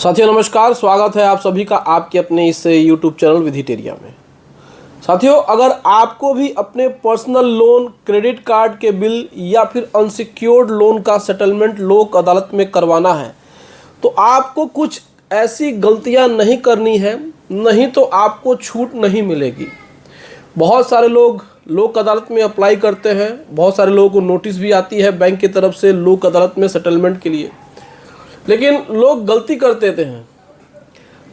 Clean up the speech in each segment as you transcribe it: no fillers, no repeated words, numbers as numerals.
साथियों नमस्कार, स्वागत है आप सभी का आपके अपने इस YouTube चैनल विधिटेरिया में। साथियों, अगर आपको भी अपने पर्सनल लोन, क्रेडिट कार्ड के बिल या फिर अनसिक्योर्ड लोन का सेटलमेंट लोक अदालत में करवाना है तो आपको कुछ ऐसी गलतियां नहीं करनी है, नहीं तो आपको छूट नहीं मिलेगी। बहुत सारे लोग लोक अदालत में अप्लाई करते हैं, बहुत सारे लोगों को नोटिस भी आती है बैंक की तरफ से लोक अदालत में सेटलमेंट के लिए, लेकिन लोग गलती कर देते हैं।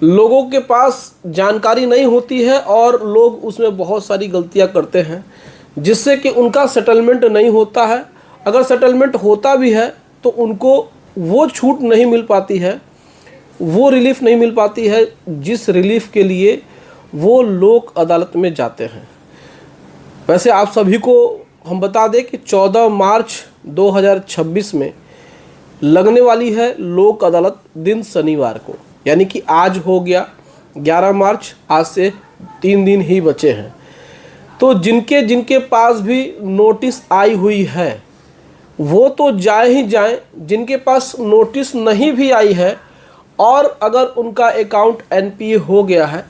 लोगों के पास जानकारी नहीं होती है और लोग उसमें बहुत सारी गलतियां करते हैं, जिससे कि उनका सेटलमेंट नहीं होता है। अगर सेटलमेंट होता भी है तो उनको वो छूट नहीं मिल पाती है, वो रिलीफ नहीं मिल पाती है जिस रिलीफ के लिए वो लोक अदालत में जाते हैं। वैसे आप सभी को हम बता दें कि 14 मार्च 2026 में लगने वाली है लोक अदालत दिन शनिवार को, यानी कि आज हो गया 11 मार्च, आज से 3 दिन ही बचे हैं। तो जिनके जिनके पास भी नोटिस आई हुई है वो तो जाए ही जाएं, जिनके पास नोटिस नहीं भी आई है और अगर उनका अकाउंट एनपीए हो गया है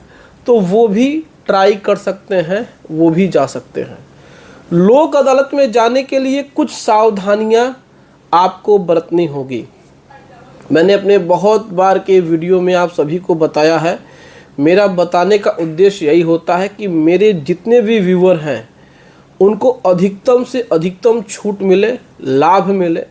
तो वो भी ट्राई कर सकते हैं, वो भी जा सकते हैं। लोक अदालत में जाने के लिए कुछ सावधानियां आपको बरतनी होगी। मैंने अपने बहुत बार के वीडियो में आप सभी को बताया है। मेरा बताने का उद्देश्य यही होता है कि मेरे जितने भी व्यूअर हैं उनको अधिकतम से अधिकतम छूट मिले, लाभ मिले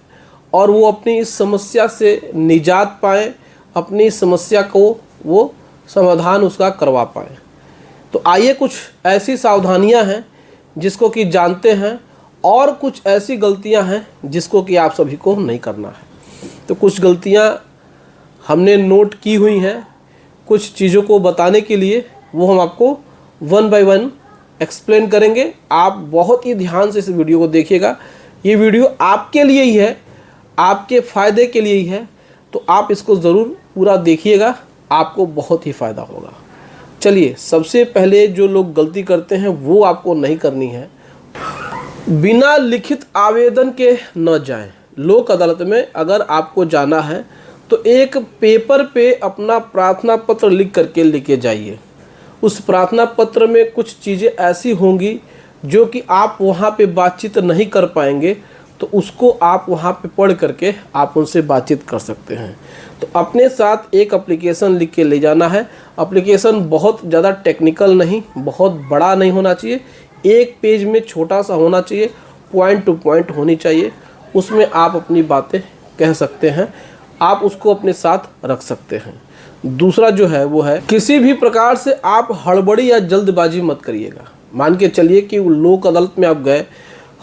और वो अपनी इस समस्या से निजात पाएँ, अपनी समस्या को वो समाधान उसका करवा पाएँ। तो आइए, कुछ ऐसी सावधानियां हैं जिसको कि जानते हैं और कुछ ऐसी गलतियां हैं जिसको कि आप सभी को नहीं करना है। तो कुछ गलतियां हमने नोट की हुई हैं, कुछ चीज़ों को बताने के लिए वो हम आपको 1 बाय 1 एक्सप्लेन करेंगे। आप बहुत ही ध्यान से इस वीडियो को देखिएगा। ये वीडियो आपके लिए ही है, आपके फ़ायदे के लिए ही है, तो आप इसको ज़रूर पूरा देखिएगा, आपको बहुत ही फ़ायदा होगा। चलिए, सबसे पहले जो लोग गलती करते हैं वो आपको नहीं करनी है। बिना लिखित आवेदन के न जाएं। लोक अदालत में अगर आपको जाना है तो एक पेपर पे अपना प्रार्थना पत्र लिख करके लेके जाइए। उस प्रार्थना पत्र में कुछ चीज़ें ऐसी होंगी जो कि आप वहाँ पे बातचीत नहीं कर पाएंगे, तो उसको आप वहाँ पे पढ़ करके आप उनसे बातचीत कर सकते हैं। तो अपने साथ एक एप्लीकेशन लिख के ले जाना है। एप्लीकेशन बहुत ज़्यादा टेक्निकल नहीं, बहुत बड़ा नहीं होना चाहिए, एक पेज में छोटा सा होना चाहिए, पॉइंट टू पॉइंट होनी चाहिए। उसमें आप अपनी बातें कह सकते हैं, आप उसको अपने साथ रख सकते हैं। दूसरा जो है वो है, किसी भी प्रकार से आप हड़बड़ी या जल्दबाजी मत करिएगा। मान के चलिए कि लोक अदालत में आप गए,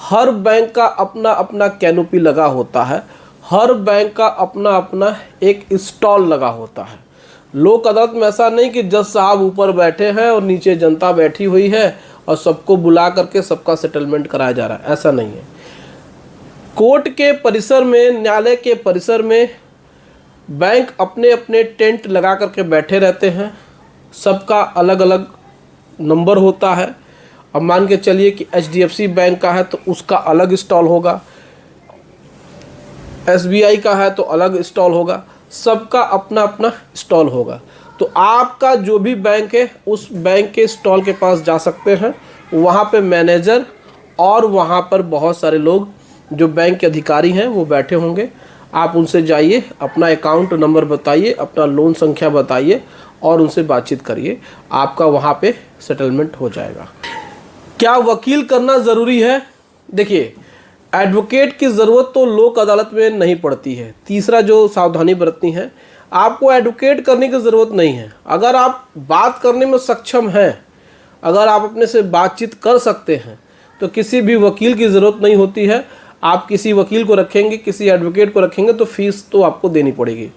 हर बैंक का अपना अपना कैनोपी लगा होता है, हर बैंक का अपना अपना एक स्टॉल लगा होता है। लोक अदालत में ऐसा नहीं कि जज साहब ऊपर बैठे हैं और नीचे जनता बैठी हुई है और सबको बुला करके सबका सेटलमेंट कराया जा रहा है, ऐसा नहीं है। कोर्ट के परिसर में, न्यायालय के परिसर में बैंक अपने अपने टेंट लगा करके बैठे रहते हैं, सबका अलग अलग नंबर होता है। अब मान के चलिए कि HDFC बैंक का है तो उसका अलग स्टॉल होगा, SBI का है तो अलग स्टॉल होगा, सबका अपना अपना स्टॉल होगा। तो आपका जो भी बैंक है उस बैंक के स्टॉल के पास जा सकते हैं। वहाँ पे मैनेजर और वहाँ पर बहुत सारे लोग जो बैंक के अधिकारी हैं वो बैठे होंगे। आप उनसे जाइए, अपना अकाउंट नंबर बताइए, अपना लोन संख्या बताइए और उनसे बातचीत करिए, आपका वहाँ पे सेटलमेंट हो जाएगा। क्या वकील करना ज़रूरी है? देखिए, एडवोकेट की ज़रूरत तो लोक अदालत में नहीं पड़ती है। तीसरा जो सावधानी बरतनी है, आपको एडवोकेट करने की ज़रूरत नहीं है। अगर आप बात करने में सक्षम हैं, अगर आप अपने से बातचीत कर सकते हैं तो किसी भी वकील की ज़रूरत नहीं होती है। आप किसी वकील को रखेंगे, किसी एडवोकेट को रखेंगे तो फीस तो आपको देनी पड़ेगी।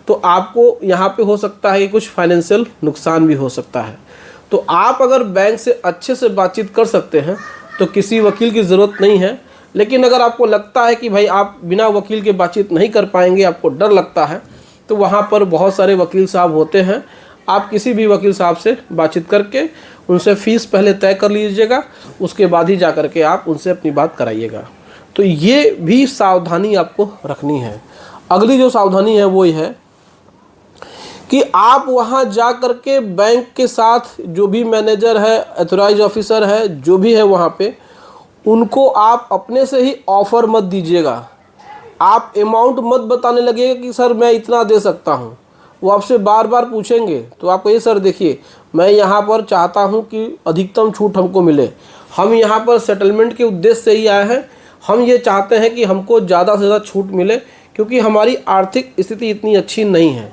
तो आपको यहाँ पे हो सकता है कि कुछ फाइनेंशियल नुकसान भी हो सकता है। तो आप अगर बैंक से अच्छे से बातचीत कर सकते हैं तो किसी वकील की ज़रूरत नहीं है। लेकिन अगर आपको लगता है कि भाई आप बिना वकील के बातचीत नहीं कर पाएंगे, आपको डर लगता है, तो वहाँ पर बहुत सारे वकील साहब होते हैं। आप किसी भी वकील साहब से बातचीत करके उनसे फ़ीस पहले तय कर लीजिएगा, उसके बाद ही जा करके आप उनसे अपनी बात कराइएगा। तो ये भी सावधानी आपको रखनी है। अगली जो सावधानी है वो ये है कि आप वहाँ जा कर के बैंक के साथ जो भी मैनेजर है, ऑथराइज ऑफिसर है, जो भी है वहाँ पे, उनको आप अपने से ही ऑफ़र मत दीजिएगा। आप अमाउंट मत बताने लगेगा कि सर मैं इतना दे सकता हूँ। वो आपसे बार बार पूछेंगे तो आप कहिए सर देखिए मैं यहाँ पर चाहता हूँ कि अधिकतम छूट हमको मिले, हम यहाँ पर सेटलमेंट के उद्देश्य से ही आए हैं, हम ये चाहते हैं कि हमको ज़्यादा से ज़्यादा छूट मिले क्योंकि हमारी आर्थिक स्थिति इतनी अच्छी नहीं है।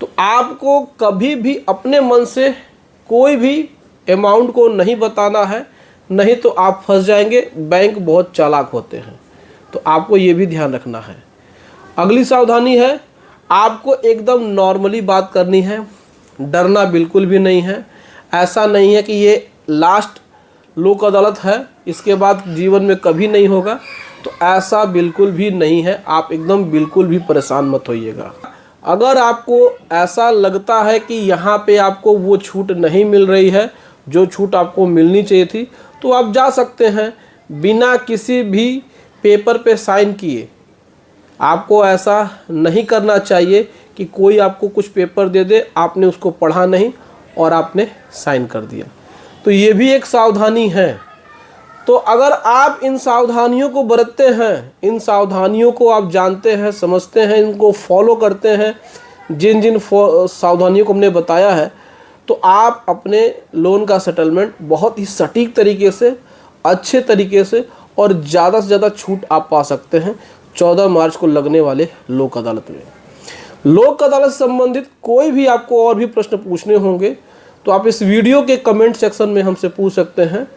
तो आपको कभी भी अपने मन से कोई भी अमाउंट को नहीं बताना है, नहीं तो आप फंस जाएंगे। बैंक बहुत चालाक होते हैं, तो आपको ये भी ध्यान रखना है। अगली सावधानी है, आपको एकदम नॉर्मली बात करनी है, डरना बिल्कुल भी नहीं है। ऐसा नहीं है कि ये लास्ट लोक अदालत है, इसके बाद जीवन में कभी नहीं होगा, तो ऐसा बिल्कुल भी नहीं है। आप एकदम बिल्कुल भी परेशान मत होइएगा। अगर आपको ऐसा लगता है कि यहाँ पे आपको वो छूट नहीं मिल रही है जो छूट आपको मिलनी चाहिए थी, तो आप जा सकते हैं बिना किसी भी पेपर पे साइन किए। आपको ऐसा नहीं करना चाहिए कि कोई आपको कुछ पेपर दे दे, आपने उसको पढ़ा नहीं और आपने साइन कर दिया। तो ये भी एक सावधानी है। तो अगर आप इन सावधानियों को बरतते हैं, इन सावधानियों को आप जानते हैं, समझते हैं, इनको फॉलो करते हैं, जिन जिन सावधानियों को हमने बताया है, तो आप अपने लोन का सेटलमेंट बहुत ही सटीक तरीके से, अच्छे तरीके से और ज़्यादा से ज़्यादा छूट आप पा सकते हैं 14 मार्च को लगने वाले लोक अदालत में। लोक अदालत से संबंधित कोई भी आपको और भी प्रश्न पूछने होंगे तो आप इस वीडियो के कमेंट सेक्शन में हमसे पूछ सकते हैं।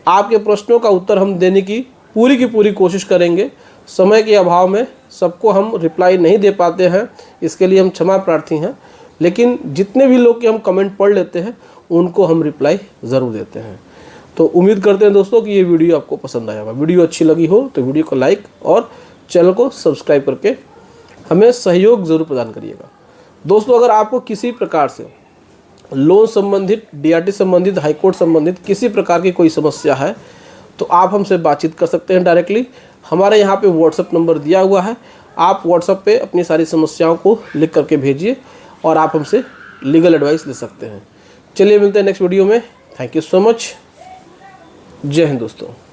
आपके प्रश्नों का उत्तर हम देने की पूरी कोशिश करेंगे। समय के अभाव में सबको हम रिप्लाई नहीं दे पाते हैं, इसके लिए हम क्षमा प्रार्थी हैं, लेकिन जितने भी लोग के हम कमेंट पढ़ लेते हैं उनको हम रिप्लाई ज़रूर देते हैं। तो उम्मीद करते हैं दोस्तों कि ये वीडियो आपको पसंद आया होगा। वीडियो अच्छी लगी हो तो वीडियो को लाइक और चैनल को सब्सक्राइब करके हमें सहयोग ज़रूर प्रदान करिएगा। दोस्तों, अगर आपको किसी प्रकार से लोन संबंधित, डीआरटी संबंधित, हाईकोर्ट संबंधित किसी प्रकार की कोई समस्या है तो आप हमसे बातचीत कर सकते हैं डायरेक्टली। हमारे यहाँ पे व्हाट्सएप नंबर दिया हुआ है, आप व्हाट्सएप पे अपनी सारी समस्याओं को लिख करके भेजिए और आप हमसे लीगल एडवाइस ले सकते हैं। चलिए मिलते हैं नेक्स्ट वीडियो में। Thank you so much. जय हिंद दोस्तों।